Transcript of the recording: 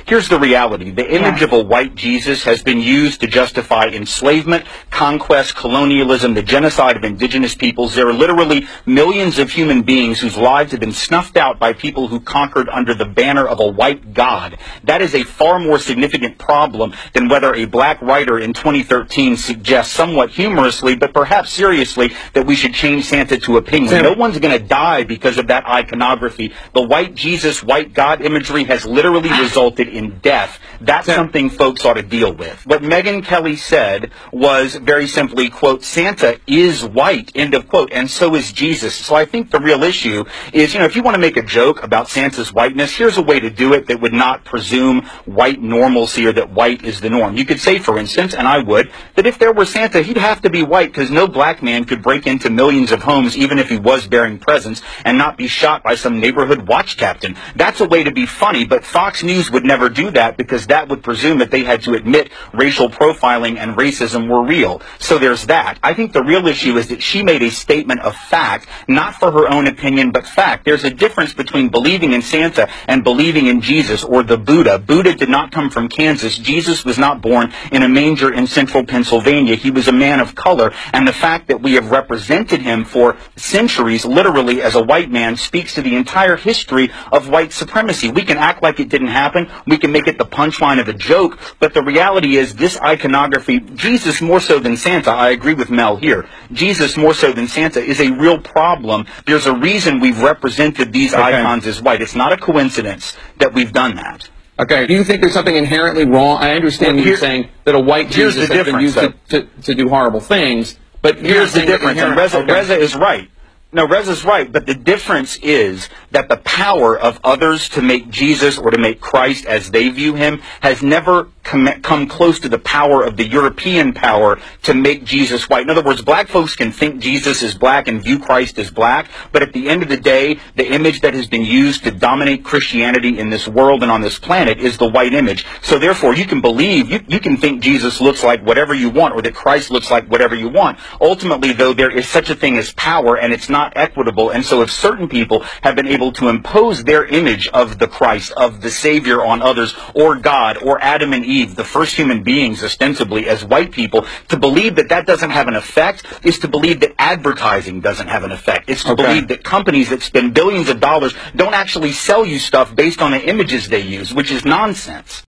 Here's the reality. The image of a white Jesus has been used to justify enslavement, conquest, colonialism, the genocide of indigenous peoples. There are literally millions of human beings whose lives have been snuffed out by people who conquered under the banner of a white god. That is a far more significant problem than whether a black writer in 2013 suggests somewhat humorously, but perhaps seriously, that we should change Santa to a penguin. No one's going to die because of that iconography. The white Jesus, white God imagery has literally resulted in death. That's something folks ought to deal with. What Megyn Kelly said was very simply, quote, Santa is white, end of quote, and so is Jesus. So I think the real issue is, if you want to make a joke about Santa's whiteness, here's a way to do it that would not presume white normalcy or that white is the norm. You could say, for instance, and I would, that if there were Santa, he'd have to be white because no black man could break into millions of homes even if he was bearing presents and not be shot by some neighborhood watch captain. That's a way to be funny, but Fox News would never do that because that would presume that they had to admit racial profiling and racism were real. So there's that. I think the real issue is that she made a statement of fact, not for her own opinion, but fact. There's a difference between believing in Santa and believing in Jesus or the Buddha. Buddha did not come from Kansas. Jesus was not born in a manger in central Pennsylvania. He was a man of color, and the fact that we have represented him for centuries, literally as a white man, speaks to the entire history of white supremacy. We can act like it didn't happen. We can make it the punchline of a joke, but the reality is this iconography, Jesus more so than Santa, I agree with Mel here, Jesus more so than Santa is a real problem. There's a reason we've represented these icons as white. It's not a coincidence that we've done that. Okay. Do you think there's something inherently wrong? I understand you saying that a white Jesus has been used to do horrible things, but here's the difference. And Reza is right. No, Reza's right, but the difference is that the power of others to make Jesus or to make Christ as they view him has never come close to the power of the European power to make Jesus white. In other words, black folks can think Jesus is black and view Christ as black, but at the end of the day, the image that has been used to dominate Christianity in this world and on this planet is the white image. So therefore, you can believe, you can think Jesus looks like whatever you want or that Christ looks like whatever you want. Ultimately, though, there is such a thing as power, and it's not equitable. And so if certain people have been able to impose their image of the Christ, of the Savior on others, or God, or Adam and Eve, the first human beings ostensibly as white people, to believe that that doesn't have an effect is to believe that advertising doesn't have an effect. It's to believe that companies that spend billions of dollars don't actually sell you stuff based on the images they use, which is nonsense.